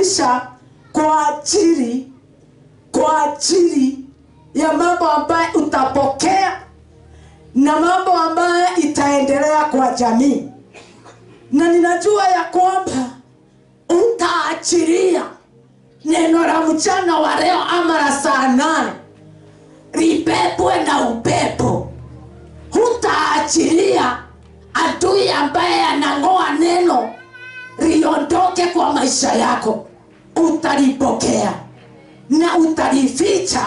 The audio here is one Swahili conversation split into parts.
kujitayarisha kwa ajili ya mambo ambayo utapokea na mambo ambayo itaendelea kwa jamii. Na ninajua ya kwamba utaachilia neno la mchana wa leo ama la saa 8 libebwe na upepo. Utaachilia adui ambaye anang'oa neno liondoke kwa maisha yako. Utalipokea na utalificha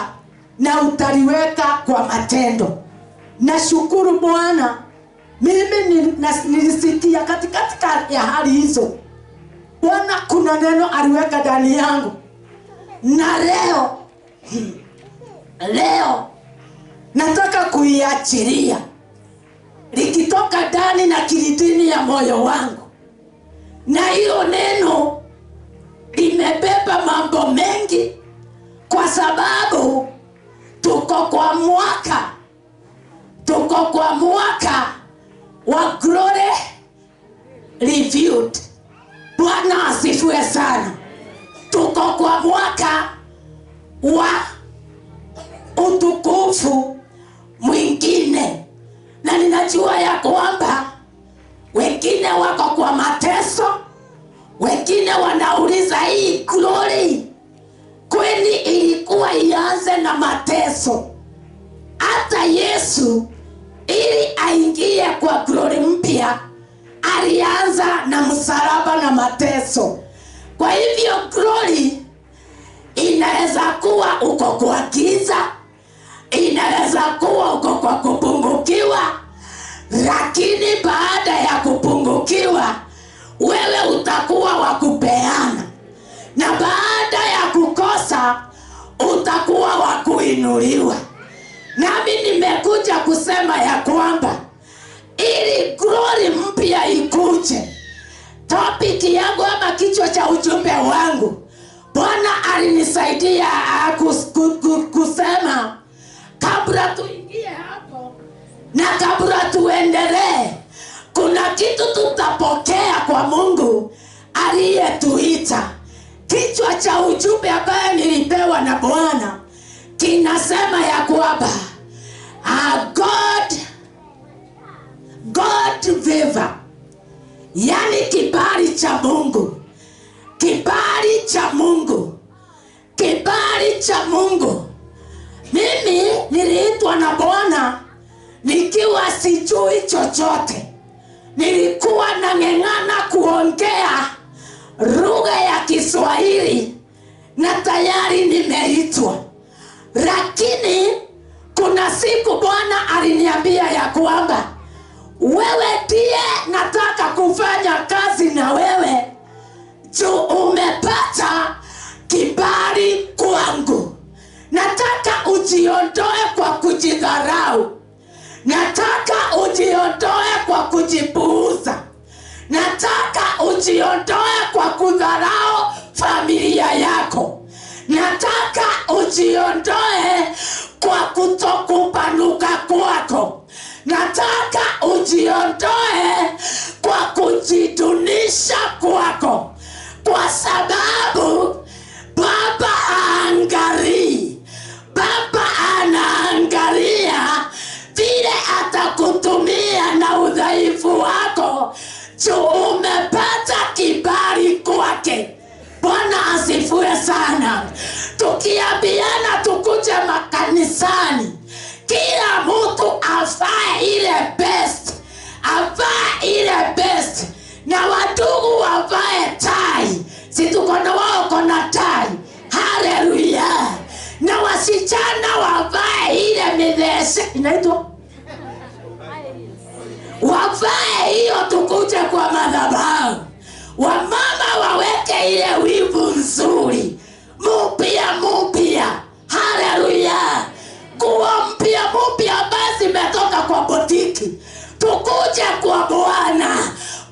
na utaliweka kwa matendo. Nashukuru Bwana, mimi nilisikia katikati ya hali hizo Bwana kuna neno aliweka ndani yangu. Na leo nataka kuiachilia likitoka ndani na kilindini ya moyo wangu. Na hiyo neno limebeba mambo mengi, kwa sababu tuko kwa mwaka wa Glory Reviewed. Bwana asifiwe sana. Tuko kwa mwaka wa utukufu mwingine. Na ninajua ya kwamba wengine wako kwa mateso, wengine wanauliza hii glory kweli ilikuwa ianze na mateso? Hata Yesu ili aingie kwa glory mpya alianza na msalaba na mateso. Kwa hivyo glory inaweza kuwa uko kwa giza, inaweza kuwa uko kwa kupungukiwa, lakini baada ya kupungukiwa wewe utakuwa wa kupeana, na baada ya kukosa utakuwa wa kuinuliwa. Nami nimekuja kusema ya kwamba ili glory mpya ikuje, topic yangu ama kichwa cha ujumbe wangu Bwana alinisaidia kusema kabla tuingie hapo na kabla tuendelee, kuna kitu tutapokea kwa Mungu aliyetuita. Kichwa cha ujumbe ambaye nilipewa na Bwana kinasema ya kwamba God favor, yani kibali cha Mungu. Kibali cha Mungu. Kibali cha Mungu. Mimi niliitwa na Bwana nikiwa sijui chochote. Nilikuwa nang'eng'ana kuongea lugha ya Kiswahili na tayari nimeitwa. Lakini kuna siku Bwana aliniambia ya kwamba wewe ndiye nataka kufanya kazi na wewe, juu umepata kibali kwangu. Nataka ujiondoe kwa kujidharau. Nataka ujiondoe kwa kujipuuza. Nataka ujiondoe kwa kudharau familia yako. Nataka ujiondoe kwa kutokupanuka kwako. Nataka ujiondoe kwa kujidunisha kwako, kwa sababu Baba anaangalia vile atakutumia na udhaifu wako, juu umepata kibali kwake. Bwana asifiwe sana. Tukiambiana tukuje makanisani, kila mtu avae ile best, avae ile best, na wadugu wavae tai. Si tuko na wao kona tai. Haleluya. Na wasichana wavae ile midhese, inaitwa wavae hiyo, tukuje kwa madhabahu. Wamama waweke ile wivu nzuri mpya. Haleluya. Nguo mpya basi imetoka kwa botiki. Tukuje kwa Bwana.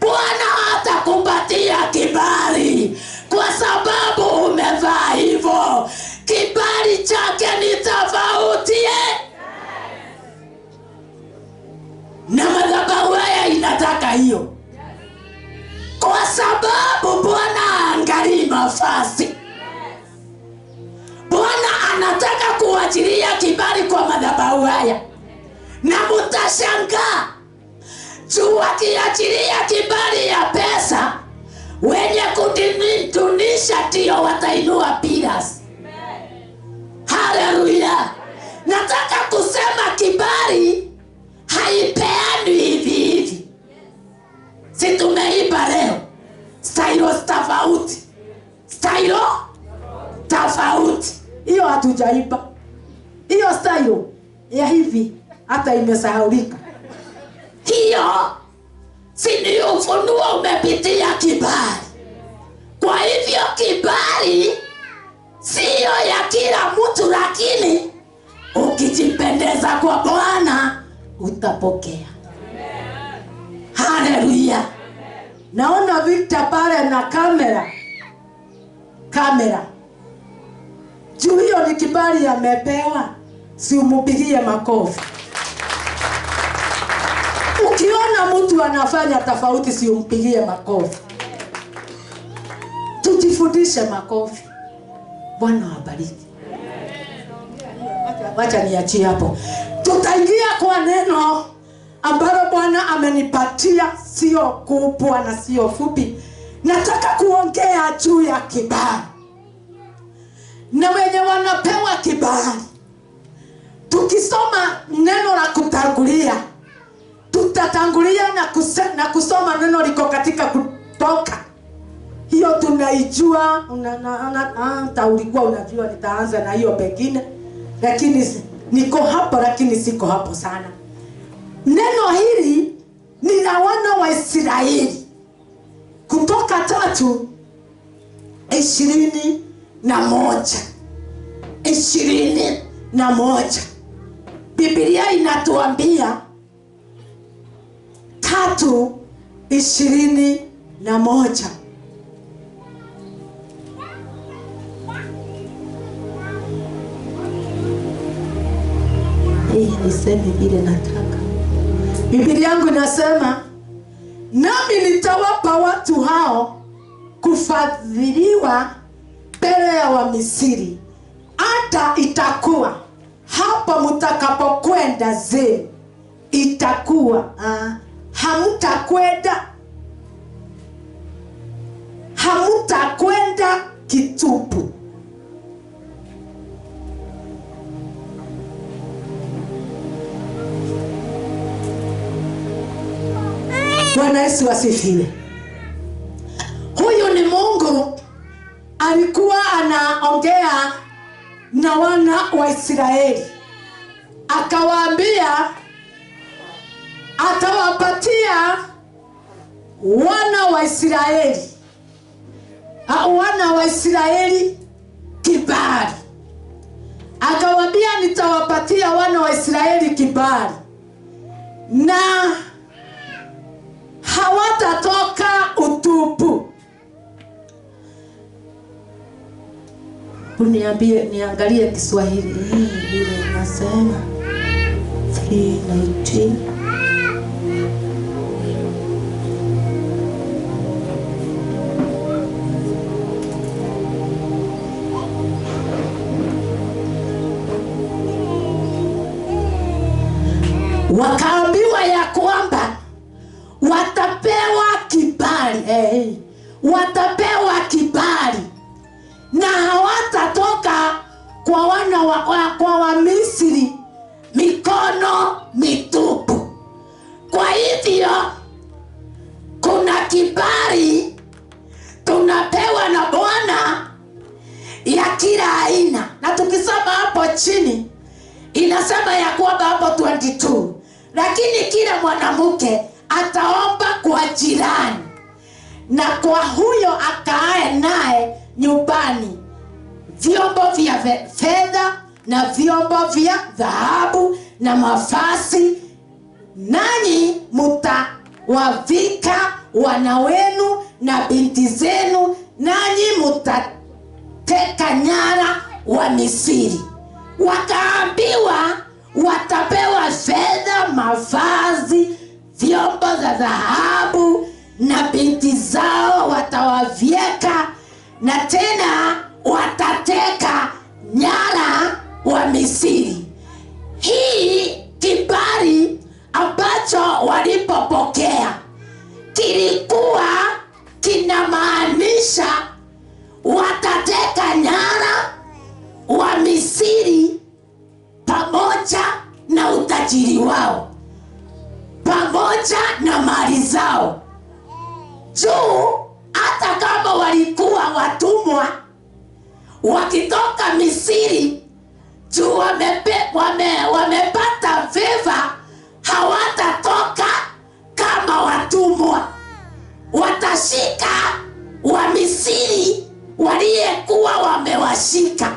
Bwana atakupatia kibali kwa sababu umevaa hivyo. Kibali chake ni tofauti. Na madhabahu haya inataka hiyo, kwa sababu Bwana angalia ni mavazi. Bwana anataka kuachilia kibali kwa madhabahu haya, na mtashangaa juu akiachilia kibali ya pesa, wenye kutunisha ndio watainua pillars. Haleluya. Nataka kusema kibali haipeani hivi hivi. Si tumeiba leo stailo tofauti, stailo tofauti. Hiyo hatujaiba. Hiyo stailo ya hivi hata imesahaulika. Hiyo si ni ufunuo umepitia kibali. Kwa hivyo kibali siyo ya kila mtu, lakini ukijipendeza kwa Bwana utapokea. Haleluya. Naona Victor pale na kamera. Juu hiyo ni kibali amepewa, si umupigie makofi. Ukiona mtu anafanya tofauti, si umpigie makofi. Tujifundishe makofi. Bwana wabariki. Wacha niachie hapo. Tutaingia kwa neno ambalo Bwana amenipatia, sio kubwa na sio fupi. Nataka kuongea juu ya kibali na wenye wanapewa kibali. Tukisoma neno la kutangulia, tutatangulia na kusoma neno liko katika Kutoka. Hiyo tunaijua, ulikuwa unajua nitaanza na hiyo pengine, lakini niko hapo, lakini siko hapo sana. Neno hili ni la wana wa Israeli. Kutoka 3:21. Biblia inatuambia 3:21. Niseme vile nataka. Biblia yangu inasema, nami nitawapa watu hao kufadhiliwa mbele ya Wamisri, hata itakuwa hapa mtakapokwenda zenu, itakuwa hamutakwenda kitupu. Bwana Yesu asifiwe. Huyu ni Mungu alikuwa anaongea na wana wa Israeli, akawaambia atawapatia wana wa Israeli kibali. Akawaambia nitawapatia wana wa Israeli kibali, na hawatatoka utupu. Niangalie Kiswahili vile nasema 3:19. Wakaambiwa ya kwamba watapewa kibali, watapewa kibali, na hawatatoka kwa Wamisri mikono mitupu. Kwa hivyo kuna kibali tunapewa na Bwana ya kila aina. Na tukisoma hapo chini inasema ya kwamba hapo 22, lakini kila mwanamke ataomba kwa jirani na kwa huyo akaaye naye nyumbani vyombo vya fedha na vyombo vya dhahabu na mavazi, nanyi mutawavika wana wenu na binti zenu, nanyi mutateka nyara wa Misri. Wakaambiwa watapewa fedha, mavazi, vyombo za dhahabu, na binti zao watawavieka, na tena watateka nyara wa Misri. Hii kibali ambacho walipopokea kilikuwa kinamaanisha watateka nyara wa Misri pamoja na utajiri wao, pamoja na mali zao. Juu hata kama walikuwa watumwa wakitoka Misri, juu wamepata favor, hawatatoka kama watumwa. Watashika wa Misri waliyekuwa wamewashika,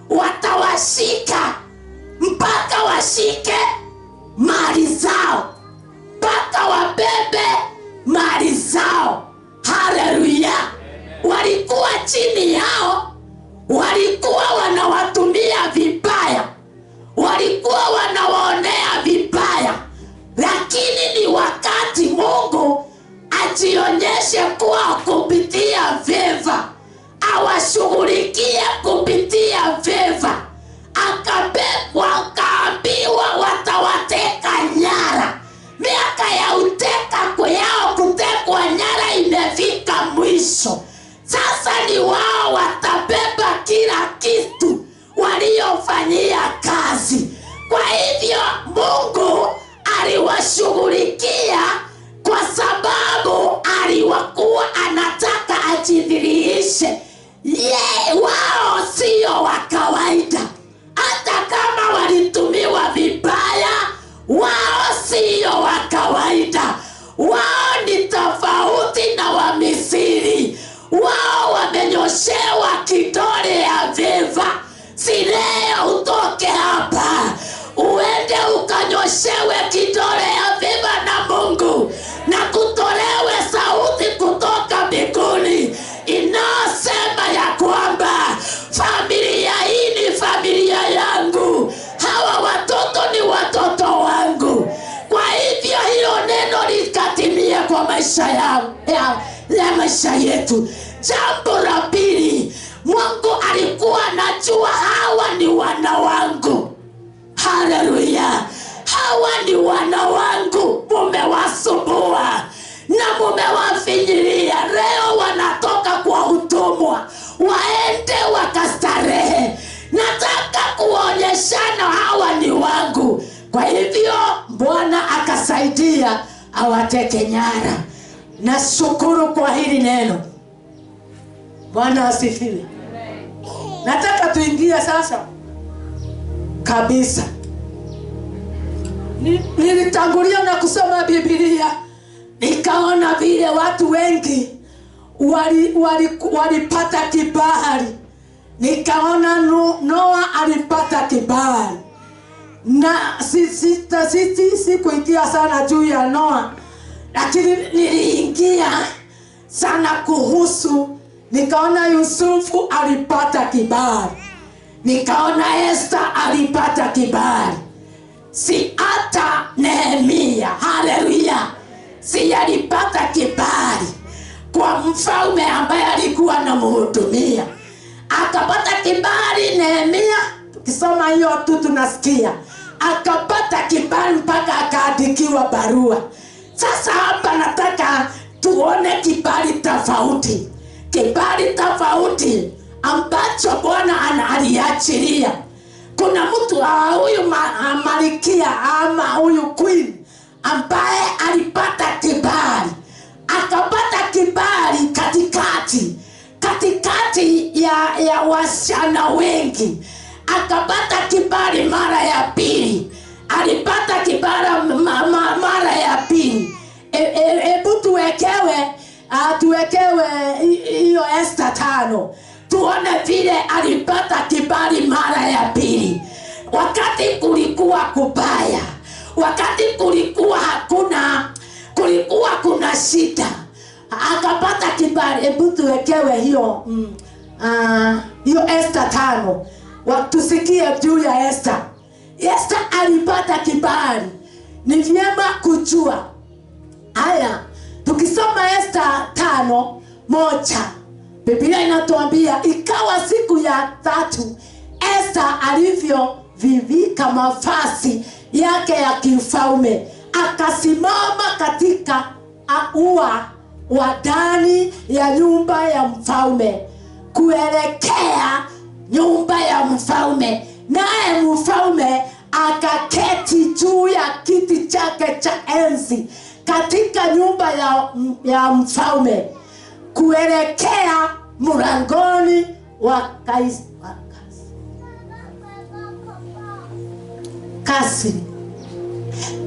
watawashika mpaka washike mali zao, mpaka wabebe mali zao. Haleluya! Walikuwa chini yao, walikuwa wanawatumia vibaya, walikuwa wanawaonea vibaya, lakini ni wakati Mungu ajionyeshe kuwa kupitia favor, awashughulikie kupitia favor. Akabebwa, akaambiwa watawateka nyara. Miaka ya uteka yao, kutekwa nyara imefika mwisho. Sasa ni wao watabeba kila kitu waliofanyia kazi. Kwa hivyo Mungu aliwashughulikia kwa sababu aliwakuwa anataka ajidhihirishe. Wao sio wa kawaida. Hata kama walitumiwa vibaya, wao sio wa kawaida. Wao ni tofauti na wa Misri. Wao wamenyoshewa kidole ya favor. Si leo utoke hapa uende ukanyoshewe kidole ya favor na Mungu, na kutolewe sauti kutoka mbinguni inasema ya kwamba familia hii ni familia yangu, hawa watoto ni watoto wangu. Kwa hivyo hilo neno likatimie kwa maisha ya maisha yetu. Jambo la pili, Mungu alikuwa anajua hawa ni wana wangu. Haleluya! Hawa ni wana wangu, mumewasumbua na mumewafinyilia. Leo wanatoka kwa utumwa, waende wakastarehe. Nataka kuonyeshana hawa ni wangu. Kwa hivyo Bwana akasaidia awateke nyara. Nashukuru kwa hili neno. Bwana asifiwe. Nataka tuingie sasa kabisa. Nilitangulia na kusoma Biblia, nikaona vile watu wengi walipata kibali. Nikaona Noa alipata kibali. Na si kuingia sana juu ya Noa, lakini niliingia sana kuhusu. Nikaona Yusufu alipata kibali, nikaona Esther alipata kibali, si hata Nehemia. Haleluya! si alipata kibali kwa mfalme ambaye alikuwa anamhudumia, akapata kibali. Nehemia, tukisoma hiyo tu tunasikia akapata kibali mpaka akaandikiwa barua. Sasa hapa nataka tuone kibali tofauti, kibali tofauti ambacho Bwana aliachilia. Kuna mtu huyu Malkia ama huyu queen ambaye alipata kibali, akapata kibali katikati ya wasichana wengi. Akapata kibali mara ya pili, alipata kibali mara ya pili. Hebu tuwekewe hiyo Esther 5, tuone vile alipata kibali mara ya pili. Wakati kulikuwa kubaya, wakati kulikuwa kuna shida, akapata kibali. Hebu tuwekewe hiyo Esther 5, watusikie juu ya Esther. Esther alipata kibali. Ni vyema kujua haya. Tukisoma Esther 5:1, Biblia inatuambia ikawa siku ya 3 Esther alivyovivika mavazi yake ya kifalme, akasimama katika ua wa ndani ya nyumba ya mfalme kuelekea nyumba ya mfalme, naye mfalme akaketi juu ya kiti chake cha enzi katika nyumba ya mfalme kuelekea mlangoni wa kasri.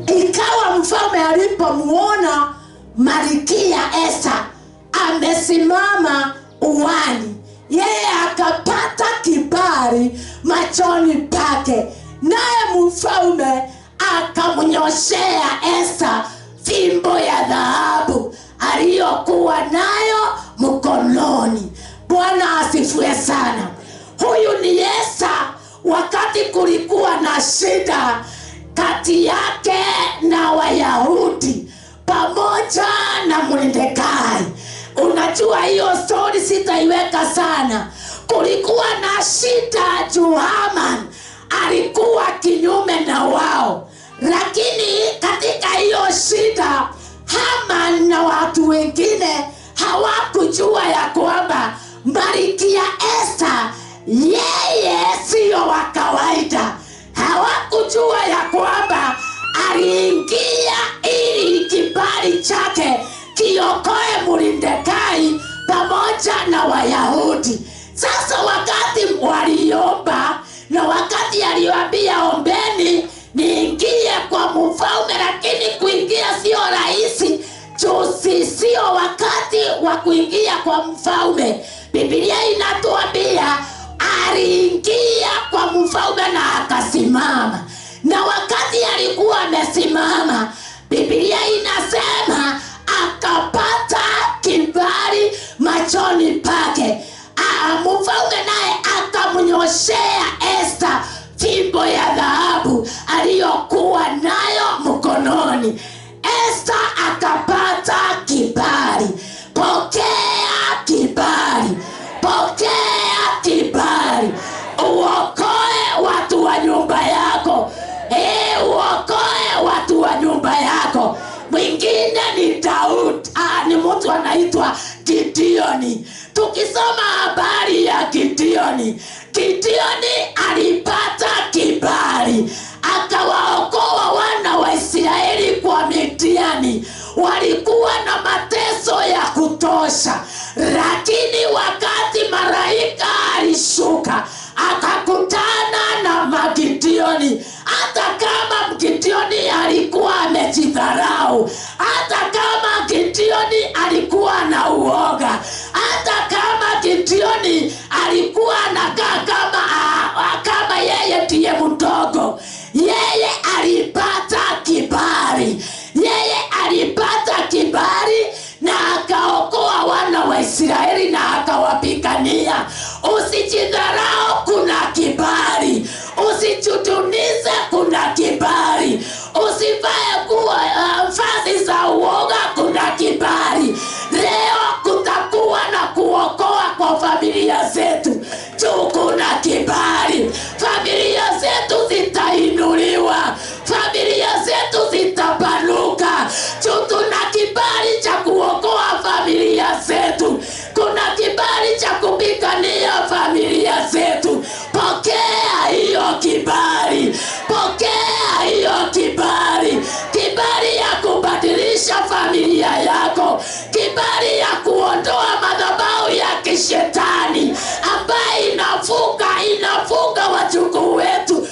Ikawa mfalme alipomuona Malkia Esther amesimama uani, yeye akapata kibali machoni pake, naye mfalme akamnyoshea Esther fimbo ya dhahabu aliyokuwa nayo mkononi. Bwana asifiwe sana. Huyu ni Esther wakati kulikuwa na shida kati yake na Wayahudi pamoja na Mordekai. Unajua hiyo story sitaiweka sana. Kulikuwa na shida juu Haman alikuwa kinyume na wao, lakini katika hiyo shida Haman na watu wengine hawakujua ya kwamba Malkia Esther yeye sio wa kawaida. Hawakujua ya kwamba aliingia ili kibali chake kiokoe Mordekai pamoja na Wayahudi. Sasa wakati waliomba na wakati aliwaambia ombeni niingie kwa mfalme, lakini kuingia sio rahisi, sio wakati wa kuingia kwa mfalme. Biblia inatuambia aliingia kwa mfalme na akasimama, na wakati alikuwa amesimama, Biblia inasema akapata kibali machoni pake. Mfalme naye akamnyoshea Esther fimbo ya dhahabu aliyokuwa nayo mkononi. Esther akapata kibali. Pokea kibali, pokea kibali. Uokoe watu wa nyumba yako. Uokoe watu wa nyumba yako. Mwingine ni Daudi. Ni mtu anaitwa Gideoni. Tukisoma habari ya Gideoni alipata kibali, akawaokoa wana wa Israeli kwa Midiani. Walikuwa na mateso ya kutosha, lakini wakati malaika alishuka akakutana na Gideoni. Hata kama Gideoni alikuwa amejidharau, hata kama Gideoni alikuwa na uoga, hata kama Gideoni alikuwa anakaa kama yeye ndiye mdogo, yeye alipata kibali. Yeye alipata kibali na akaokoa wana wa Israeli na akawapigania. Usijidharau, kuna kibali. Usijidunize, kuna kibali. Usivae kuwa vazi za uoga, kuna kibali. Leo kutakuwa na kuokoa kwa familia zetu. Kuna kibali. Familia zetu zitainuliwa. Familia zetu zitapanuka. Tuna kibali cha kuokoa familia zetu. Kuna kibali cha kupigania familia zetu. Pokea hiyo kibali. Pokea hiyo kibali. Kibali ya kubadilisha familia yako. Kibali ya kuondoa madhabahu ya kishetani ambayo inafunga wajukuu wetu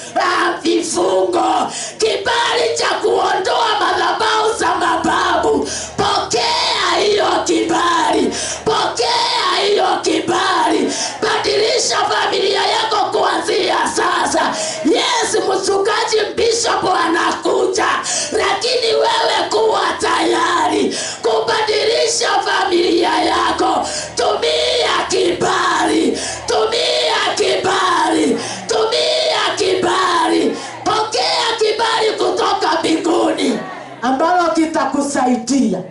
vifungo. Kibali cha kuondoa madhabahu za mababu. Pokea hiyo kibali. Pokea hiyo kibali. Badilisha familia yako kuanzia sasa. Yes, mchungaji Bishop anakuja, lakini wewe kuwa tayari kubadilisha familia yako. Tumia kibali. Tumia kibali. Tumia kibali. Pokea kibali kutoka mbinguni ambalo kitakusaidia.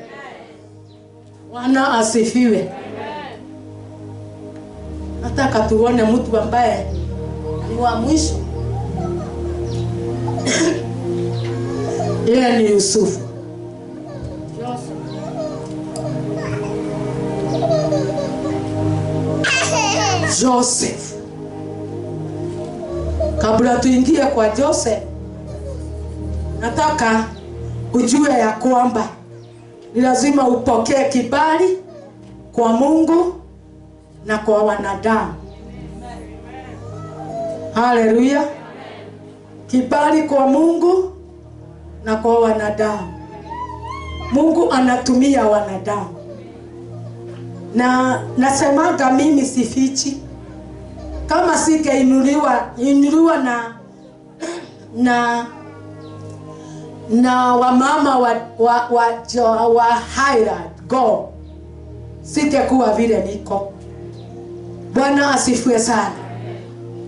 Bwana asifiwe. nataka tuone mtu ambaye ni wa mwisho. Yeye ni Yusufu. Joseph. Kabla tuingie kwa Joseph, nataka ujue ya kwamba ni lazima upokee kibali kwa Mungu na kwa wanadamu. Haleluya. Kibali kwa Mungu na kwa wanadamu. Mungu anatumia wanadamu. Na nasemaga mimi sifichi, kama singeinuliwa na wamama wa Highland Go, singekuwa vile niko. Bwana asifiwe sana.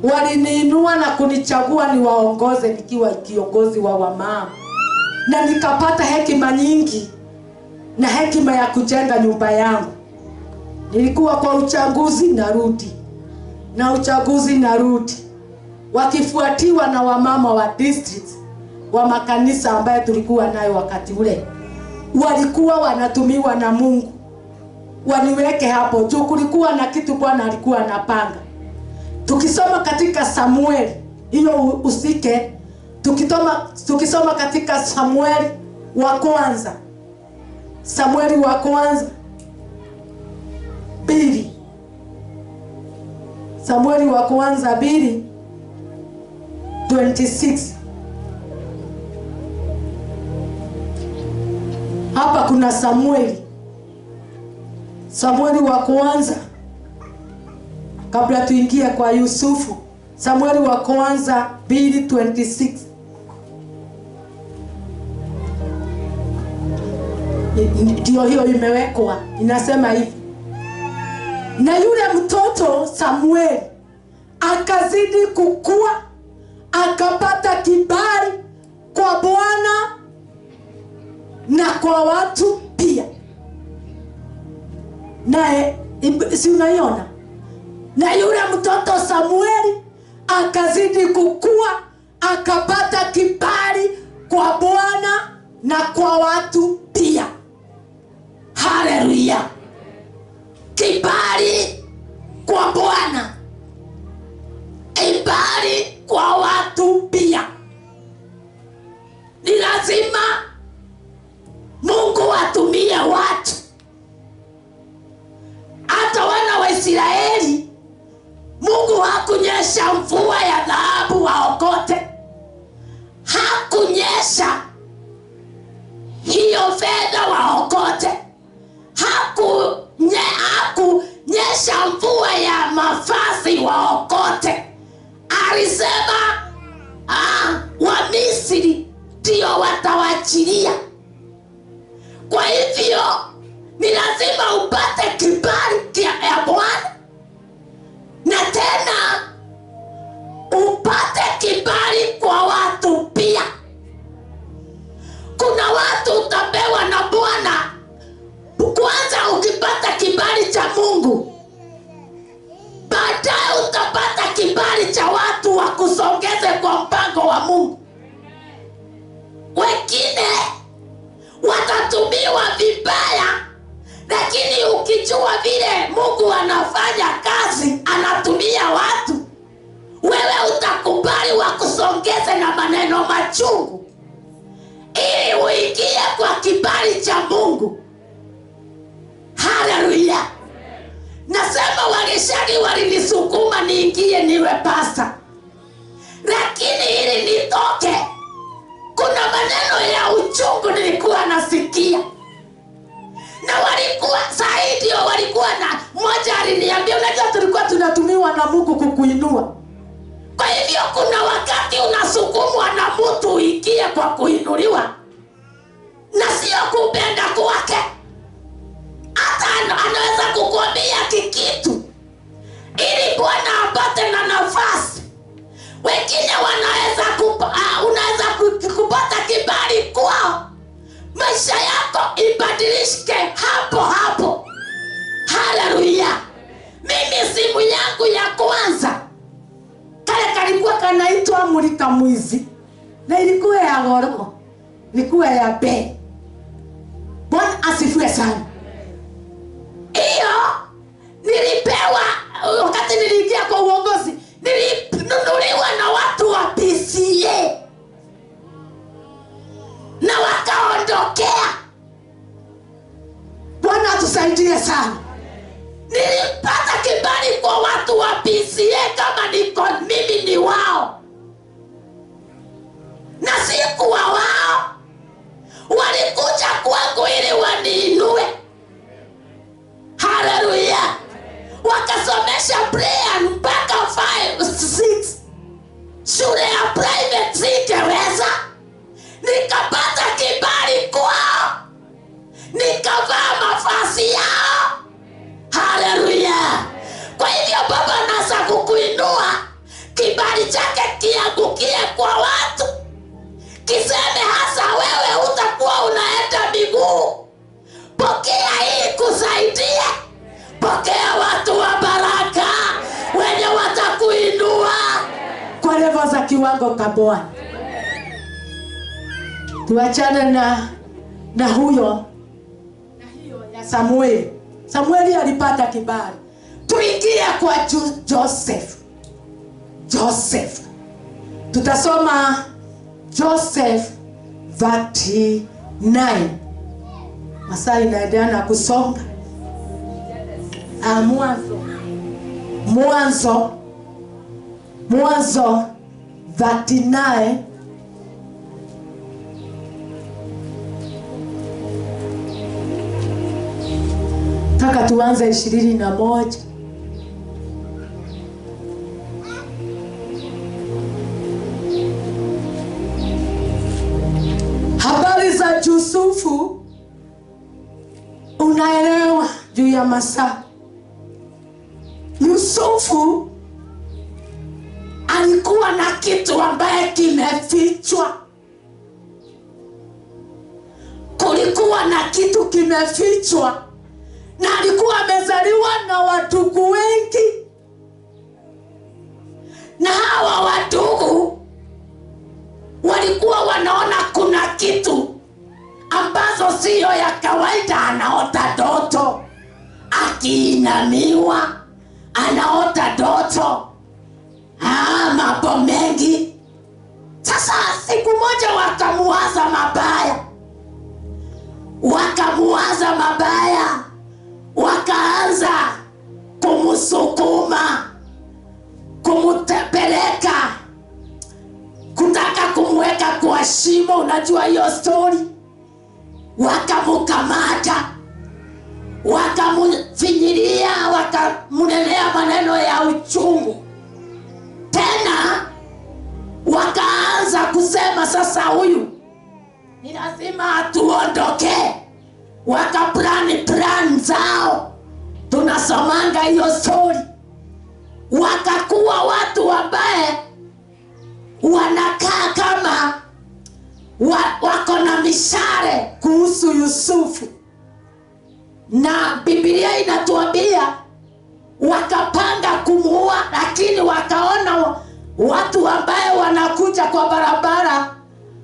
Waliniinua na kunichagua niwaongoze nikiwa kiongozi wa wamama, na nikapata hekima nyingi na hekima ya kujenga nyumba yangu. Nilikuwa kwa uchaguzi narudi, na uchaguzi narudi, wakifuatiwa na wamama wa district wa makanisa ambaye tulikuwa nayo wakati ule. Walikuwa wanatumiwa na Mungu waniweke hapo juu. Kulikuwa na kitu Bwana alikuwa anapanga. Tukisoma katika Samueli, hiyo usike, tukisoma katika Samueli wa kwanza, Samueli wa kwanza 2, Samueli wa kwanza 2:26. Hapa kuna Samueli wa kwanza, kabla tuingie kwa Yusufu. Samueli wa kwanza 2:26. Ndio hiyo imewekwa, inasema hivi: na yule mtoto Samueli akazidi kukua, akapata kibali kwa Bwana na kwa watu pia. Naye si unaiona? Na yule mtoto Samueli akazidi kukua, akapata kibali kwa Bwana na kwa watu pia. Haleluya. Kibali kwa Bwana, kibali kwa watu pia. Ni lazima Mungu atumie watu. Hata wana wa Israeli, Mungu hakunyesha mvua ya dhahabu waokote. Hakunyesha hiyo fedha waokote. Hakunyesha mvua ya mavazi waokote. Alisema wa Misri ndio watawachilia. Kwa hivyo ni lazima upate kibali ya Bwana, na tena upate kibali kwa watu pia. Kuna watu utapewa na Bwana. Kwanza ukipata kibali cha Mungu, baadaye utapata kibali cha watu wakusongeze kwa mpango wa Mungu. Wengine watatumiwa vibaya, lakini ukijua vile Mungu anafanya kazi, anatumia watu, wewe utakubali wakusongeze na maneno machungu ili uingie kwa kibali cha Mungu. Haleluya. Nasema Wageshagi walinisukuma niingie niwe pasta, lakini ili nitoke kuna maneno ya uchungu nilikuwa nasikia. Na walikuwa zaidi, walikuwa na mmoja aliniambia, unajua tulikuwa tunatumiwa na Mungu kukuinua. Kwa hivyo kuna wakati unasukumwa na mtu uingie kwa kuinuliwa, na sio kupenda kwake. Hata anaweza kukuambia kikitu ili Bwana apate na nafasi. Wengine unaweza kupata kibali kwao, maisha yako ibadilishike hapo hapo. Haleluya. Mimi simu yangu ya kalikuwa kanaitwa Mulika Mwizi, na ilikuwa ya goro, ilikuwa ya bei. Bwana asifiwe sana. Iyo nilipewa wakati niliingia kwa uongozi, nilinunuliwa na watu wa PCA na wakaondokea. Bwana atusaidie sana. Nilipata kibali kwa watu wa PCA kama niko mimi ni wao, na sikuwa wao. Walikuja kwangu ili waniinue. Hallelujah. Wakasomesha prayer mpaka 5-6. Shule ya private singeweza. Nikapata kibali kwao, nikavaa mavazi yao. Hallelujah. Kwa hivyo Baba anaweza kukuinua, kibali chake kiangukie kwa watu, kiseme hasa wewe utakuwa unaenda miguu. Pokea hii kusaidie. Pokea watu wa baraka wenye watakuinua kwa level za kiwango kabwa. Tuachane na huyo na hiyo ya Samueli. Samueli alipata kibali. Tuingie kwa Joseph. Tutasoma Joseph 39. Masaa inaendelea na kusonga. Mwanzo 39. Taka tuanze 21. Habari za Yusufu unaelewa juu ya masaa. Yusufu alikuwa na kitu ambaye kimefichwa. Kulikuwa na kitu kimefichwa, na alikuwa amezaliwa na wadugu wengi, na hawa wadugu walikuwa wanaona kuna kitu ambazo siyo ya kawaida. Anaota ndoto, akiinamiwa anaota ndoto, mambo mengi. Sasa siku moja wakamuwaza mabaya, wakaanza kumusukuma, kumutepeleka, kutaka kumweka kwa shimo. Unajua hiyo story. Wakamukamata, wakamufinyilia, wakamunenea maneno ya uchungu. Tena wakaanza kusema sasa huyu ni lazima atuondoke. Plan zao. Tunasomanga hiyo story. Wakakuwa watu ambaye wanakaa kama wako na mishare kuhusu Yusufu. Na Biblia inatuambia wakapanga kumuua, lakini wakaona watu ambaye wanakuja kwa barabara,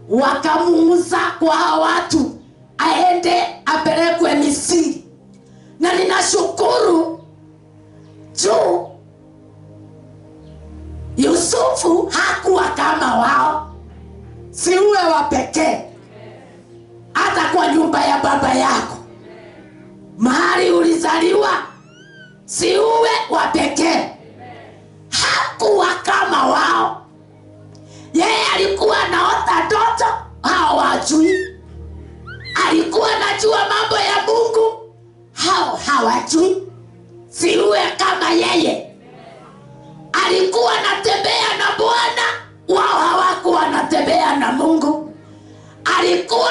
wakamuuza kwa watu aende apelekwe Misri. Na ninashukuru juu Yusufu hakuwa kama wao. Si uwe wa pekee. Hata kwa nyumba ya baba yako, mahali ulizaliwa, si uwe wa pekee. Hakuwa kama wao. Yeye alikuwa anaota ndoto, hao wajui. Alikuwa anajua mambo ya Mungu, hao hawajui. Si uwe kama yeye. Alikuwa anatembea na Bwana, wao hawakuwa anatembea na Mungu. Alikuwa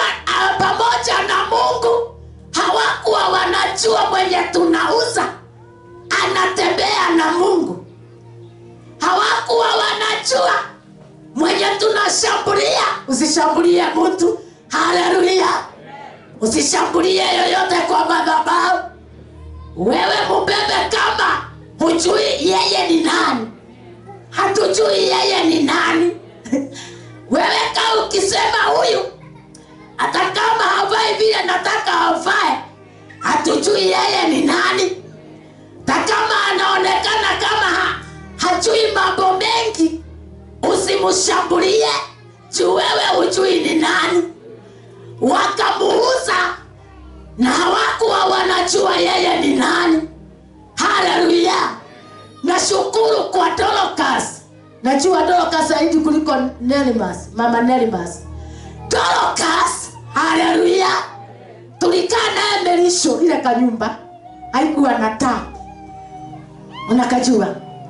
pamoja na Mungu, hawakuwa wanajua mwenye tunauza anatembea na Mungu. Hawakuwa wanajua mwenye tunashambulia. Usishambulie mtu. Hallelujah. Usishambulie yoyote kwa madhabahu. Wewe mbebe kama hujui yeye ni nani. hatujui yeye ni nani. Wewe kama ukisema huyu hata kama havai vile nataka avae, hatujui yeye ni nani. Kama anaonekana kama hajui mambo mengi, usimshambulie juu wewe hujui ni nani. Wakamuuza na hawakuwa wanajua yeye ni nani. Haleluya. Nashukuru kwa Dorcas. Najua Dorcas zaidi kuliko Nelimas, mama Nelimas. Dorcas, haleluya. Tulikaa naye Merisho, ile kanyumba haikuwa na taa. Unakajua.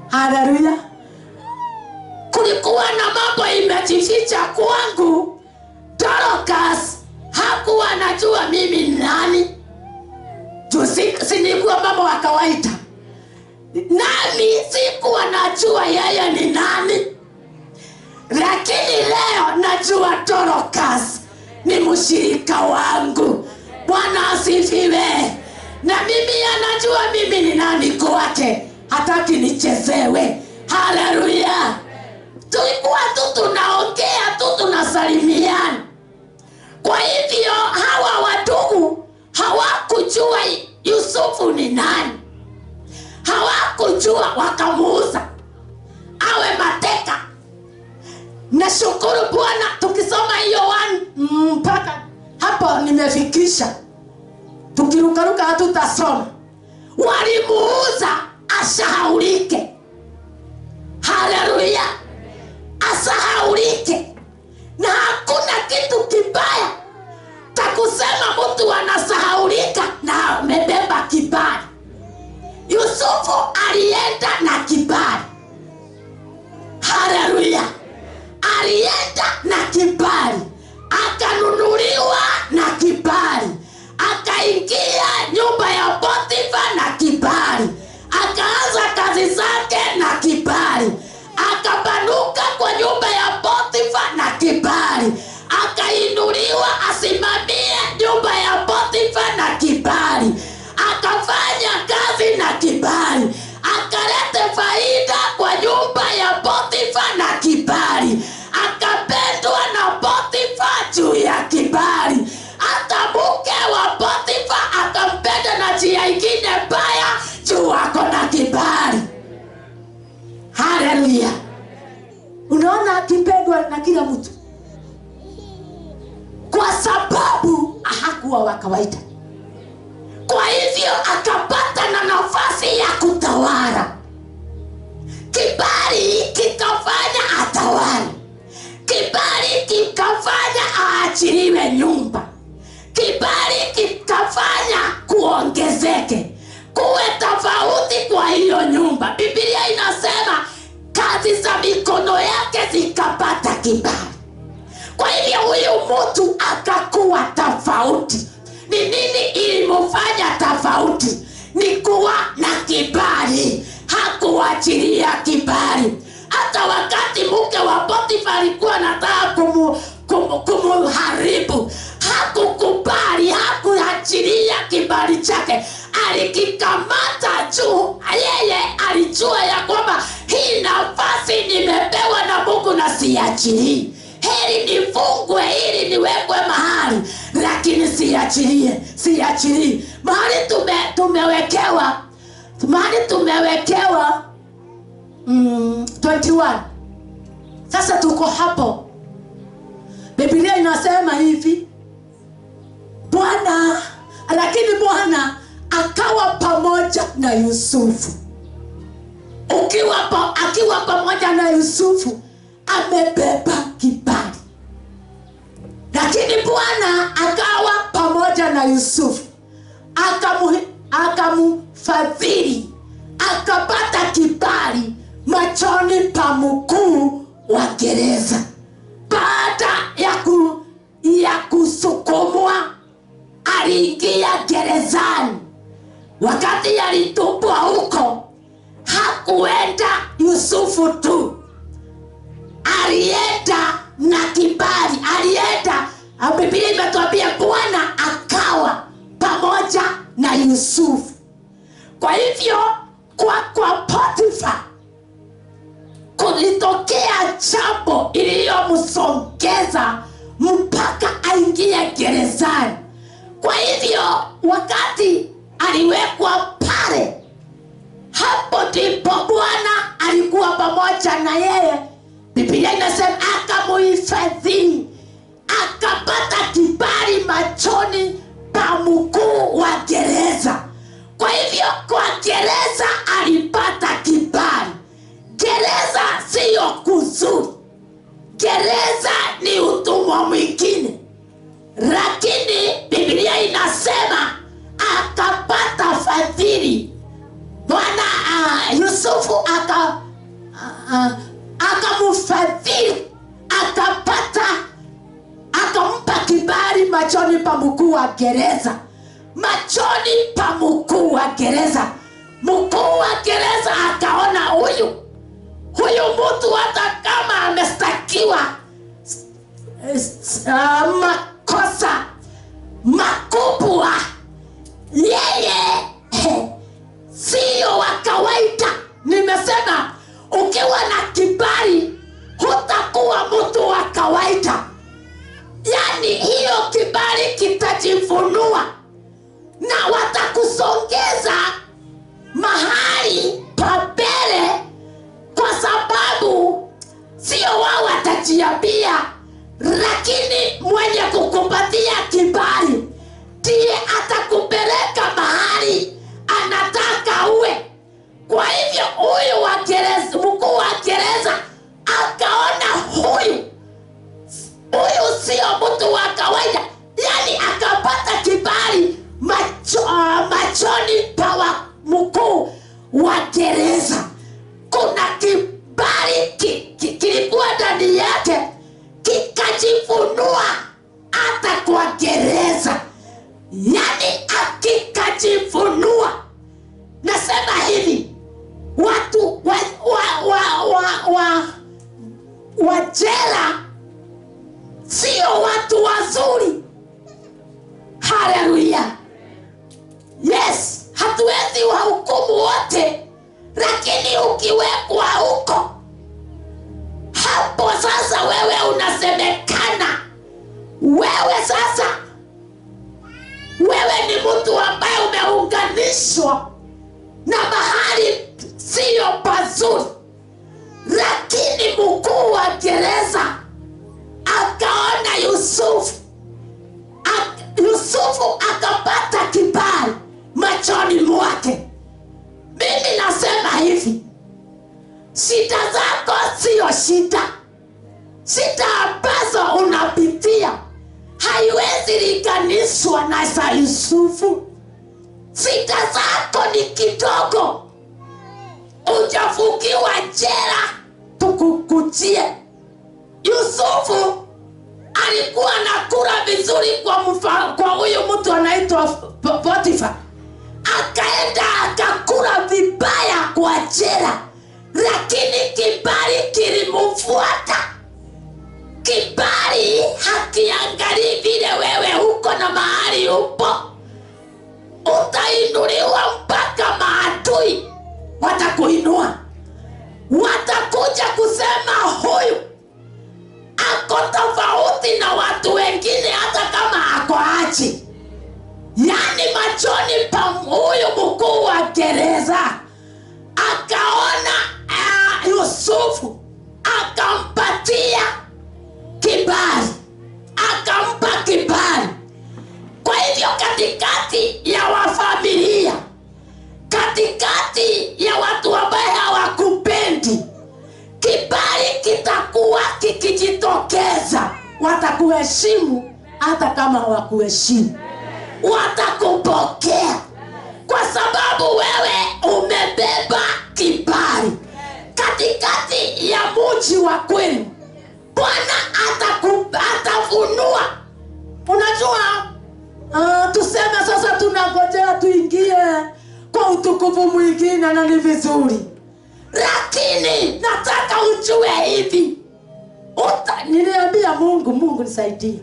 Haleluya. Kulikuwa na mambo imejificha kwangu. Dorcas hakuwa anajua mimi ni nani. Sinikuwa mama wa kawaida. Nami sikuwa najua yeye ni nani. Lakini leo najua Dorcas ni mshirika wangu. Bwana asifiwe. Na mimi anajua mimi ni nani kwake. Hataki nichezewe. Haleluya. Tulikuwa tu tunaongea tu tunasalimiana. Kwa hivyo hawa wadugu hawakujua Yusufu ni nani. Hawakujua, wakamuuza awe mateka. Nashukuru Bwana tukisoma hiyo mpaka hapo nimefikisha. Tukirukaruka hatutasoma. Walimuuza asahaulike. Haleluya. Asahaulike. Na hakuna kitu kibaya takusema mtu anasahaulika na amebeba kibali. Yusufu alienda na kibali. Haleluya. Alienda na kibali. Akanunuliwa na kibali. Akaingia nyumba ya Potifa na kibali. Akaanza kazi zake na kibali. Akapanuka kwa nyumba ya Potifa na kibali. Akainuliwa asimamie nyumba ya Potifa na kibali. Akafanya kazi na kibali. Akalete faida kwa nyumba ya Potifa na kibali. Akapendwa na Potifa juu ya kibali. Hata mke wa Potifa akampenda na njia ingine baya juu ako na kibali. Haleluya. Unaona akipendwa na kila mtu kwa sababu hakuwa wa kawaida. Kwa hivyo akapata na nafasi ya kutawala. Kibali kikafanya atawale. Kibali kikafanya aachiliwe nyumba. Kibali kikafanya kuongezeke, kuwe tofauti kwa hiyo nyumba. Biblia inasema kazi za mikono yake zikapata kibali. Kwa hivyo huyu mtu akakuwa tofauti. Ni nini ilimfanya tofauti? Ni kuwa na kibali. Hakuachilia kibali. Hata wakati mke wa Potifa alikuwa anataka kumuharibu, hakukubali, hakuachilia kibali chake. Alikikamata juu. Yeye alijua ya kwamba hii nafasi nimepewa na Mungu na siachilii. Heri nifungwe ili niwekwe mahali, lakini siachilii. Mahali tumewekewa 21. Sasa tuko hapo. Biblia inasema hivi, lakini Bwana akawa pamoja na Yusufu. Akiwa pamoja na Yusufu amebeba kibali. Lakini Bwana akawa pamoja na Yusufu, akamfadhili, akapata kibali machoni pa mkuu wa gereza. Baada ya kusukumwa, aliingia gerezani. Wakati alitupwa huko, hakuenda Yusufu tu, alienda na kibali. Biblia imetuambia Bwana akawa pamoja na Yusufu. Kwa hivyo kwa Potifa kulitoka kukatokea jambo iliyomsongeza mpaka aingie gerezani. Kwa hivyo wakati aliwekwa pale, hapo ndipo Bwana alikuwa pamoja na yeye. Biblia inasema akamuhifadhi, akapata kibali machoni pa mkuu wa gereza. Kwa hivyo kwa gereza alipata kibali. Gereza siyo kuzuri, gereza ni utumwa mwingine, lakini Biblia inasema akapata fadhili. Bwana Yusufu akamfadhili, akampa kibali machoni pa mkuu wa gereza. Machoni pa mkuu wa gereza. Mkuu wa gereza akaona huyu mtu hata kama amestakiwa makosa makubwa, yeye sio wa kawaida. Nimesema ukiwa na kibali hutakuwa mtu wa kawaida. Yani hiyo kibali kitajifunua na watakusongeza mahali pa mbele, kwa sababu sio wao watajiambia, lakini mwenye kukupatia kibali ndiye atakupeleka mahali anataka uwe. Kwa hivyo huyu wa gereza, mkuu wa gereza akaona huyu sio mtu wa kawaida, yani akapata kibali machoni pa mkuu wa gereza. Kuna kibali kilikuwa ndani yake, kikajifunua hata kwa gereza, yani akikajifunua. Nasema hivi, watu wa jela sio watu wazuri. Haleluya. Yes, hatuwezi wahukumu wote, lakini ukiwekwa huko, hapo sasa wewe unasemekana. Wewe ni mtu ambaye umeunganishwa na mahali sio pazuri. Lakini mkuu wa gereza akaona Yusufu akapata kibali machoni mwake. Mimi nasema hivi, shida zako sio shida. Shida ambazo unapitia haiwezi linganishwa na za Yusufu. Shida zako ni kidogo. Ujafungiwa jela tukukujie. Yusufu alikuwa anakula vizuri kwa huyu mtu anaitwa Potifa. Akaenda akakula vibaya kwa jela, lakini kibali kilimfuata. Kibali hakiangalii vile wewe uko na mahali upo. Utainuliwa mpaka maadui watakuinua. Watakuja kusema huyu ako tofauti na watu wengine, hata kama ako aje. Yani machoni pa huyu mkuu wa gereza akaona Yusufu, akampatia kibali, akampa kibali. Kwa hivyo katikati ya wafamilia, katikati ya watu ambaye hawakupendi, kibali kitakuwa kikijitokeza. Watakuheshimu hata kama hawakuheshimu, watakupokea kwa sababu wewe umebeba kibali. Katikati ya mji wa kwenu, Bwana atafunua. Unajua, tuseme sasa tunangojea tuingie kwa utukufu mwingine, na ni vizuri, lakini nataka ujue hivi. Niliambia Mungu nisaidie.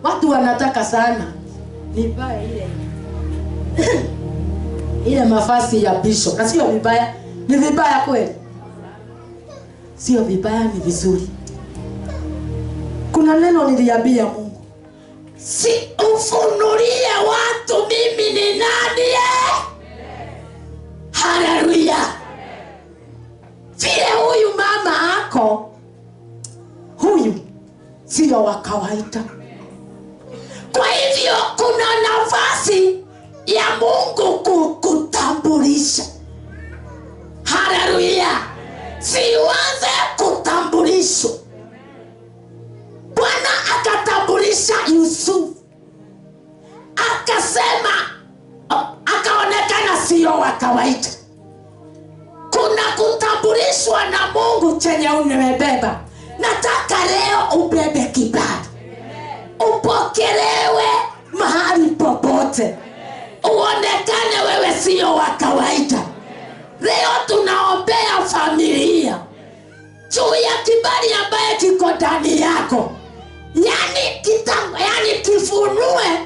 Watu wanataka sana nivae ile mavazi ya bishop. Na sio vibaya, ni vibaya kweli. sio vibaya, ni vizuri. Kuna neno niliambia Mungu, si ufunulie watu mimi ni nani. Haleluya. Vile huyu mama ako, huyu sio wa kawaida. Kwa hivyo kuna nafasi ya Mungu kukutambulisha. Haleluya. Siuanze kutambulishwa. Bwana akatambulisha Yusufu, akasema, akaonekana sio wa kawaida. Kuna kutambulishwa na Mungu chenye umebeba. Nataka leo ubebe kibali, upokelewe mahali popote, uonekane wewe sio wa kawaida. Leo tunaombea familia juu ya kibali ambaye kiko ndani yako. Yani kifunue,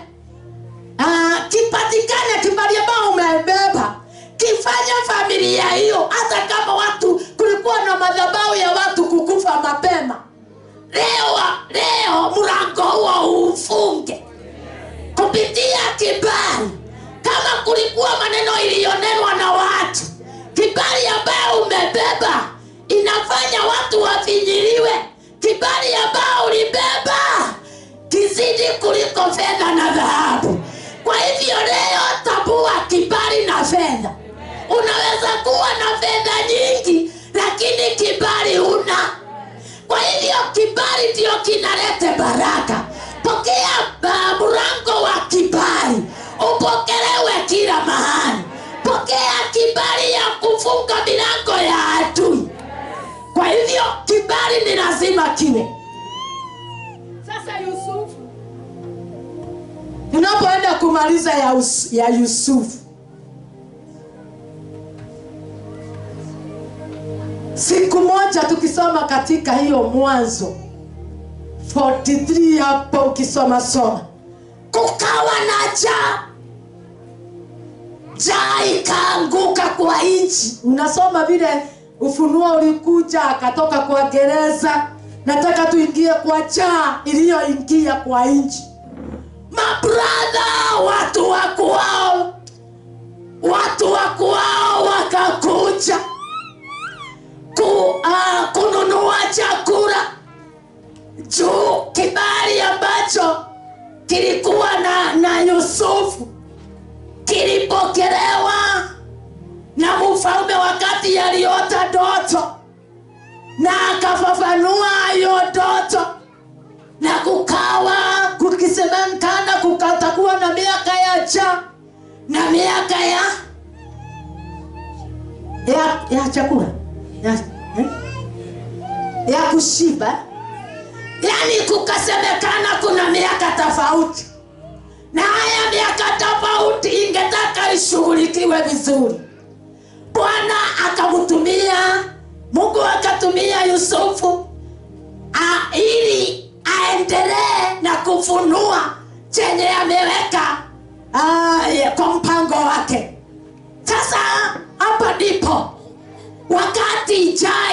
kipatikane kibali ambao umebeba, kifanya familia hiyo. Hata kama watu kulikuwa na madhabahu ya watu kukufa mapema, leo mlango huo ufunge kupitia kibali. Kama kulikuwa maneno iliyonenwa na watu, kibali ambayo umebeba inafanya watu wafinyiliwe. Kibali ambao ulibeba kizidi kuliko fedha na dhahabu. Kwa hivyo leo tambua kibali na fedha. Unaweza kuwa na fedha nyingi lakini kibali huna. Kwa hivyo kibali ndio kinaleta baraka. Pokea mlango wa kibali, upokelewe kila mahali. Pokea kibali ya kufunga milango ya adui. Kwa hivyo kibali ni lazima kiwe. Sasa Yusufu, tunapoenda kumaliza ya Yusufu, siku moja tukisoma katika hiyo Mwanzo 43 hapo, ukisoma kukawa na njaa ikaanguka kwa nchi. Unasoma vile ufunuo ulikuja, akatoka kwa gereza. Nataka tuingie kwa njaa iliyoingia kwa nchi. Mabrother, watu wakuao wakakuja kununua chakula juu kibali ambacho kilikuwa na Yusufu kilipokelewa na mfalme wakati aliota ndoto na akafafanua hiyo ndoto, na kukawa kukisemekana kukatakuwa na miaka ya njaa na miaka ya chakula ya kushiba. Yani kukasemekana kuna miaka tofauti, na haya miaka tofauti ingetaka ishughulikiwe vizuri. Bwana akamtumia, Mungu akatumia Yusufu ili aendelee na kufunua chenye ameweka kwa mpango wake. Sasa hapa ndipo wakati njaa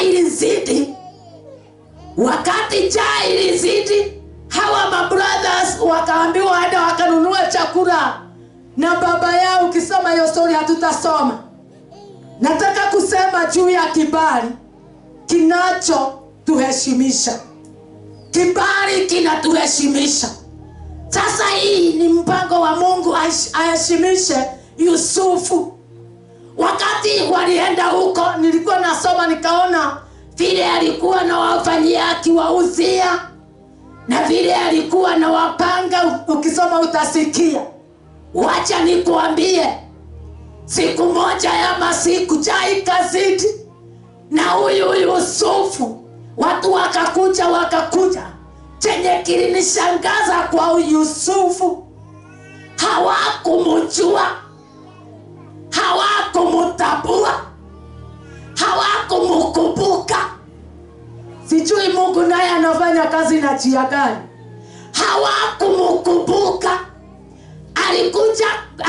ilizidi, hawa mabrothers wakaambiwa hata wakanunua chakula na baba yao. Ukisoma hiyo story hatutasoma. Nataka kusema juu ya kibali kinachotuheshimisha. Kibali kinatuheshimisha. Sasa hii ni mpango wa Mungu aheshimishe Yusufu. Wakati walienda huko, nilikuwa nasoma nikaona vile alikuwa na wafanyia akiwauzia na vile alikuwa na wapanga. Ukisoma utasikia. Wacha nikuambie, siku moja ya masiku njaa ikazidi, na huyu Yusufu watu wakakuja. Chenye kilinishangaza kwa Yusufu, hawakumjua, hawakumtambua, hawakumkumbuka. Sijui Mungu naye anafanya kazi na njia gani. Hawakumkumbuka.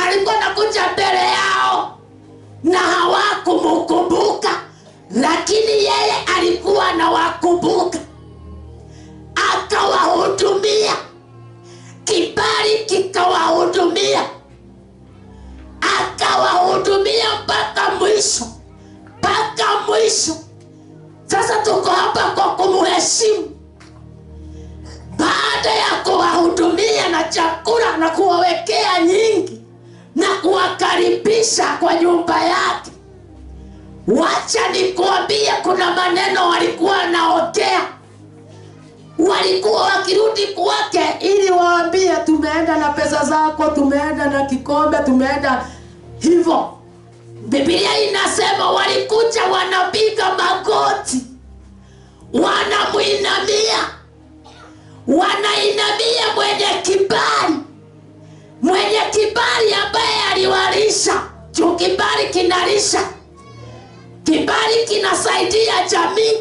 Alikuwa anakuja mbele yao na hawakumkumbuka. lakini yeye alikuwa anawakumbuka, akawahudumia. Kibali kikawahudumia, akawahudumia mpaka mwisho, mpaka mwisho. Sasa tuko hapa kwa kumheshimu. Baada ya kuwahudumia na chakula na kuwawekea nyingi na kuwakaribisha kwa nyumba yake, wacha nikuambie, kuna maneno walikuwa wanaongea. Walikuwa wakirudi kwake ili waambie, tumeenda na pesa zako, tumeenda na kikombe, tumeenda hivyo. Biblia inasema walikuja wanapiga magoti, wanamuinamia, wanainamia mwenye kibali, mwenye kibali ambaye aliwalisha. Juu kibali kinalisha, kibali kinasaidia jamii.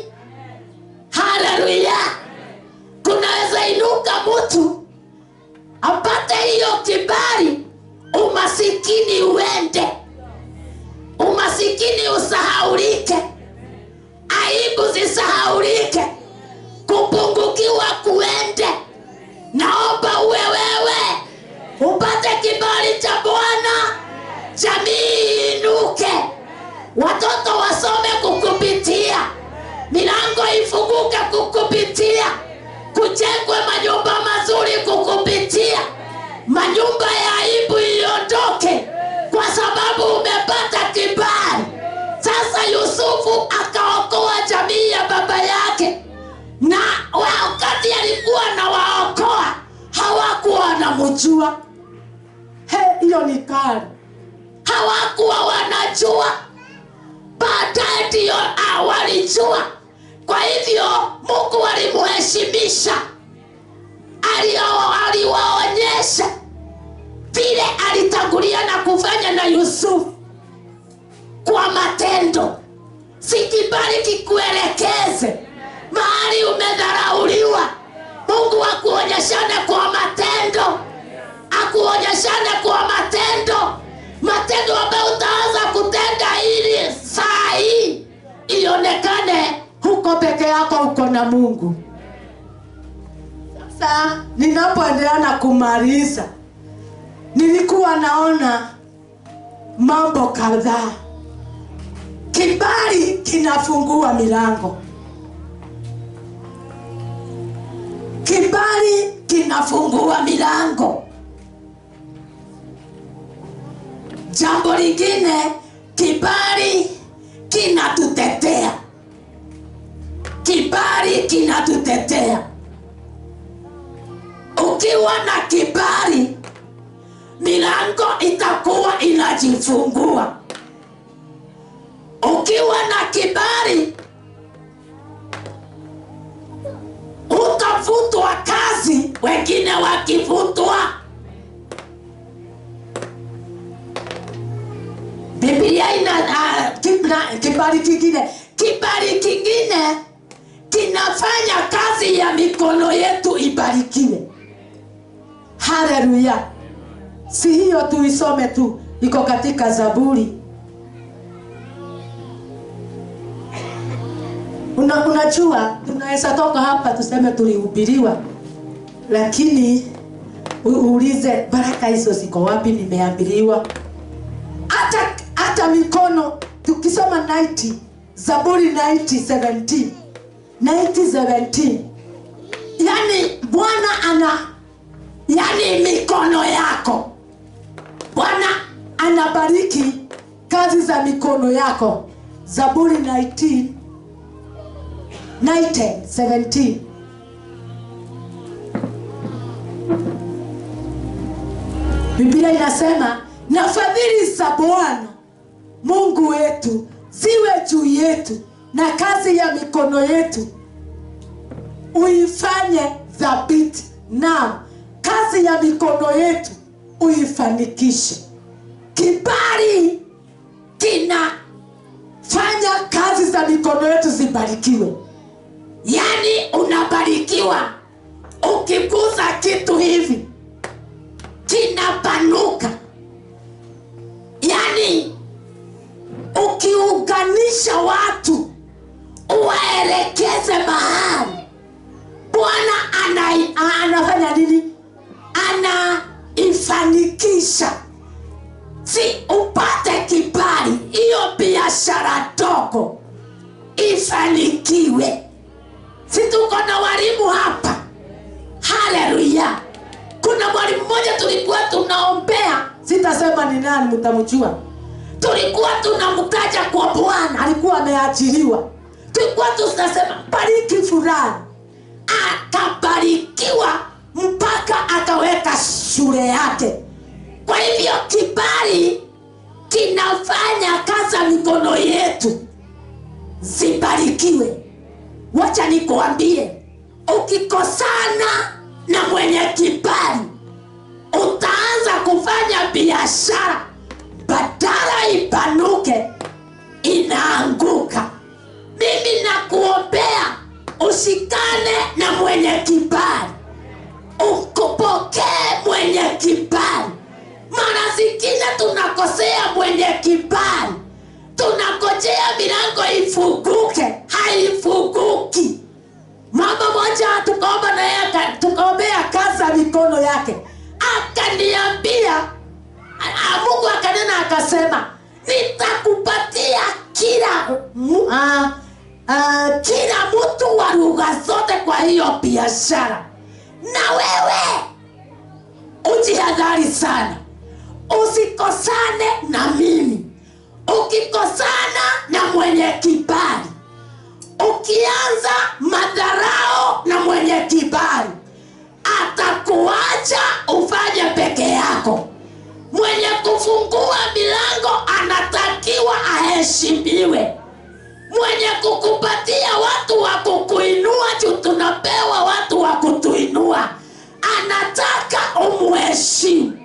Haleluya! Kunaweza inuka mtu apate hiyo kibali, umasikini uende, umasikini usahaulike, aibu zisahaulike, kupungukiwa kuende. Naomba uwe wewe upate kibali cha Bwana, jamii inuke, watoto wasome kukupitia, milango ifunguke kukupitia, kujengwe manyumba mazuri kukupitia, manyumba ya aibu iondoke kwa sababu umepata kibali. Sasa Yusufu akaokoa jamii ya baba yake, na wakati alikuwa na waokoa hawakuwa wanamjua. Hiyo ni kali, hawakuwa wanajua. Baadaye ndio walijua. Kwa hivyo Mungu alimuheshimisha, aliwaonyesha vile alitangulia na kufanya na Yusufu kwa matendo. Si kibali kikuelekeze mahali umedharauliwa. Mungu akuonyeshane kwa matendo, akuonyeshane kwa matendo, matendo ambayo utaanza kutenda ili saa hii ionekane huko peke yako uko na Mungu. Sasa ninapoendelea na kumaliza, nilikuwa naona mambo kadhaa. Kibali kinafungua milango, kibali kinafungua milango. Jambo lingine, kibali kinatutetea, kibali kinatutetea. Ukiwa na kibali, milango itakuwa inajifungua. Ukiwa na kibali, utafutwa kazi, wengine wakifutwa. Biblia ina kibali kingine kinafanya kazi ya mikono yetu ibarikiwe. Haleluya! Si hiyo tuisome tu, iko katika Zaburi. Unajua tunaweza toka hapa tuseme tulihubiriwa, lakini uulize baraka hizo ziko wapi? Nimeambiliwa. Hata mikono tukisoma 90, Zaburi 90:17, yani Bwana yani mikono yako, Bwana anabariki kazi za mikono yako. Zaburi 90:17. Biblia inasema, na fadhili za Bwana Mungu wetu ziwe juu yetu, na kazi ya mikono yetu uifanye thabiti. Na kazi ya mikono yetu uifanikishe. Kibali kinafanya kazi za mikono yetu zibarikiwe. Yani unabarikiwa ukiguza kitu hivi kinapanuka. Yani ukiunganisha watu ujiwekeze mahali. Bwana anafanya nini? Anaifanikisha. Si upate kibali, hiyo biashara dogo ifanikiwe. Si tuko na walimu hapa? Haleluya. Kuna mwalimu mmoja tulikuwa tunaombea, sitasema ni nani, mtamjua. tulikuwa tunamtaja kwa Bwana. Alikuwa ameajiriwa, Tulikuwa tunasema bariki fulani. Akabarikiwa mpaka akaweka shule yake. Kwa hivyo kibali kinafanya kazi mikono yetu zibarikiwe. Wacha nikuambie, ukikosana na mwenye kibali, utaanza kufanya biashara, badala ipanuke inaanguka. Mimi nakuombea ushikane na mwenye kibali, ukupokee mwenye kibali. Mara zingine tunakosea mwenye kibali, tunakojea milango ifunguke, haifunguki. Mama moja tukaomba na yeye, Tukaombea kazi ya mikono yake, akaniambia, Mungu akanena akasema, nitakupatia kila mtu wa lugha zote kwa hiyo biashara. Na wewe ujihadhari sana, usikosane na mimi. Ukikosana na mwenye kibali, ukianza madharau na mwenye kibali, atakuacha ufanye peke yako. Mwenye kufungua milango anatakiwa aheshimiwe. Mwenye kukupatia watu wa kukuinua, juu tunapewa watu wa kutuinua, anataka umheshimu.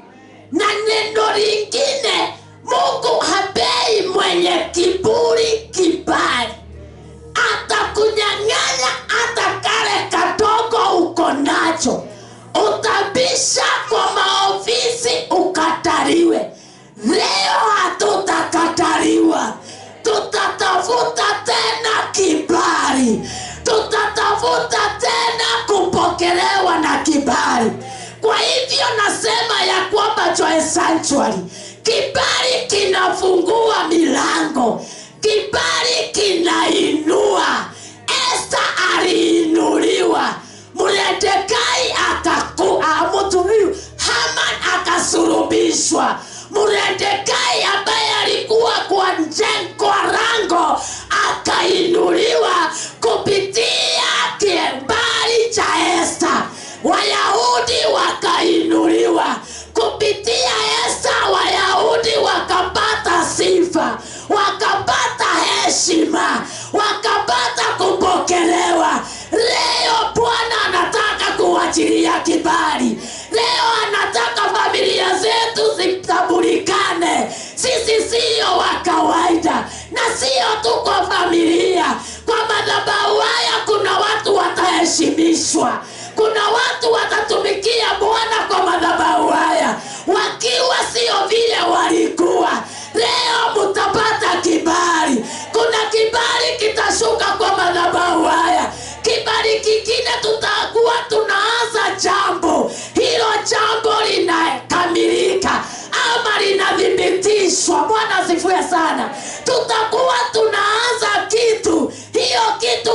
Na neno lingine, Mungu hapei mwenye kiburi kibali. Atakunyang'anya hata kale kadogo uko nacho. Utabisha kwa maofisi ukataliwe. Leo hatutakataliwa. Tutatafuta tena kibali. Tutatafuta tena kupokelewa na kibali. Kwa hivyo nasema ya kwamba Joy Sanctuary, kibali kinafungua milango. Kibali kinainua. Esther aliinuliwa. Mordekai mtu huyu Haman akasulubishwa. Mordekai ambaye alikuwa kwa rango akainuliwa kupitia kibali cha Esther. Wayahudi wakainuliwa kupitia Esther. Wayahudi wakapata sifa, wakapata heshima, wakapata kupokelewa. Leo Bwana anataka kuachilia kibali. Leo anataka familia zetu zitambulikane. Sisi sio wa kawaida, na sio tu kwa familia. Kwa madhabahu haya kuna watu wataheshimishwa. Kuna watu watatumikia Bwana kwa madhabahu haya wakiwa sio vile walikuwa. Leo mtapata kibali. Kuna kibali kitashuka kwa madhabahu haya. Kibali kingine, tutakuwa tunaanza jambo. Hilo jambo linakamilika ama linadhibitishwa. Bwana asifiwe sana. Tutakuwa tunaanza kitu, hiyo kitu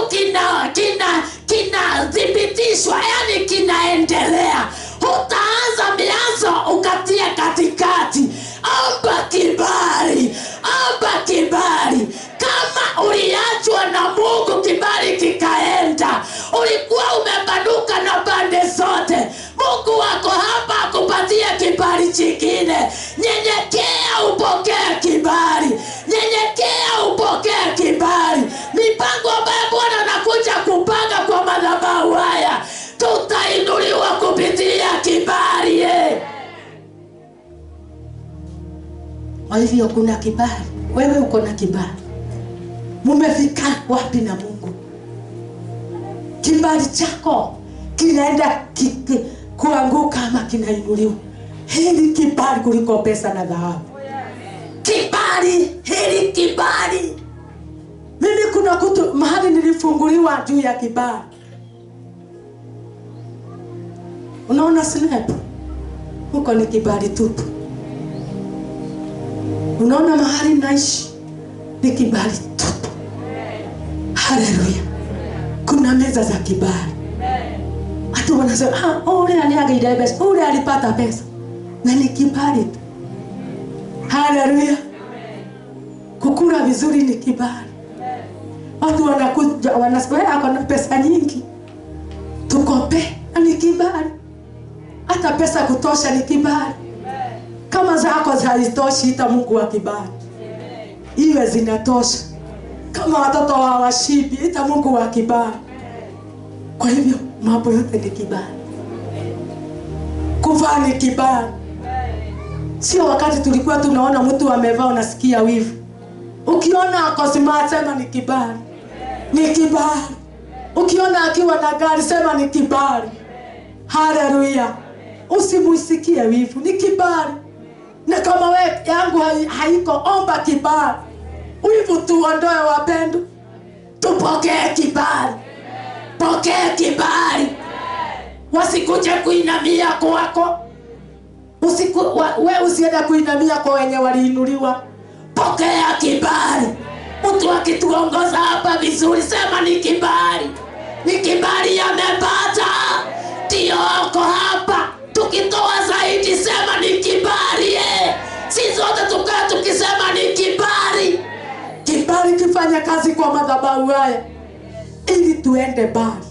kinadhibitishwa, yani kinaendelea. Utaanza mianzo ukatia katikati. Omba kibali, omba kibali. Kama uliachwa na Mungu, kibali kikaenda, ulikuwa umepanuka na pande zote, Mungu wako hapa akupatia kibali chingine. Nyenyekea upokee kibali. Nyenyekea upokee kibali. Mipango ambayo Bwana anakuja kupanga kwa madhabahu haya, tutainuliwa kupitia kibali. Kwa hivyo kuna kibali. Wewe uko na kibali. Mumefika wapi na Mungu? Kibali chako kinaenda kuanguka ama kinainuliwa. Hili kibali kuliko pesa na dhahabu. Kibali, hili kibali. Mimi kuna mahali nilifungu kufunguliwa juu ya kibali. Unaona snap? Huko ni kibali tupu. Unaona mahali naishi ni kibali tupu. Haleluya. Kuna meza za kibali. Watu wanasema ule aliaga pesa, ule alipata pesa. Na ni kibali tu. Haleluya. Kukula vizuri ni kibali. Watu wanakuja wanasema ako na pesa nyingi, tukope, ni kibali. Hata pesa kutosha ni kibali. Kama zako hazitoshi, ita Mungu wa kibali. Iwe zinatosha. Kama watoto hawashibi, ita Mungu wa kibali. Kwa hivyo mambo yote ni kibali. Kuvaa ni kibali. Sio wakati tulikuwa tunaona mtu amevaa unasikia wivu. Ukiona ako smart sema ni kibali. Ni kibali. Ukiona akiwa na gari sema ni kibali. Haleluya. Usimusikie wivu, ni kibali. Na kama wewe yangu haiko, omba kibali. Wivu tuondoe wapendo. Tupokee kibali. Pokea kibali. Wasikuje kuinamia kwako. Wewe usiende kuinamia kwa wenye waliinuliwa. Pokea kibali. Mtu akituongoza hapa vizuri sema ni kibali. Ni kibali amepata. Ndio wako hapa. Tukitoa zaidi sema ni kibali. Sisi zote tukaa tukisema ni kibali. Kibali kifanya kazi kwa madhabahu haya. Ili tuende mbali.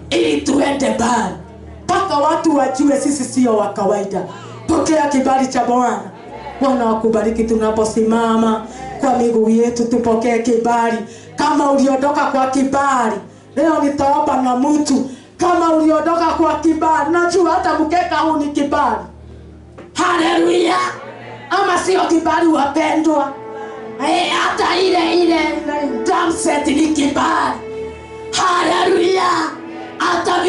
Ili tuende mbali. Mpaka watu wajue sisi sio wa kawaida. Pokea kibali cha Bwana. Bwana wakubariki tunaposimama kwa miguu yetu, tupokee kibali. Kama uliondoka kwa kibali, leo nitaomba na mtu. Kama uliondoka kwa kibali, najua hata mkeka huu ni kibali. Haleluya. Ama sio kibali wapendwa? Hata ile drum set ni kibali. Haleluya. Hata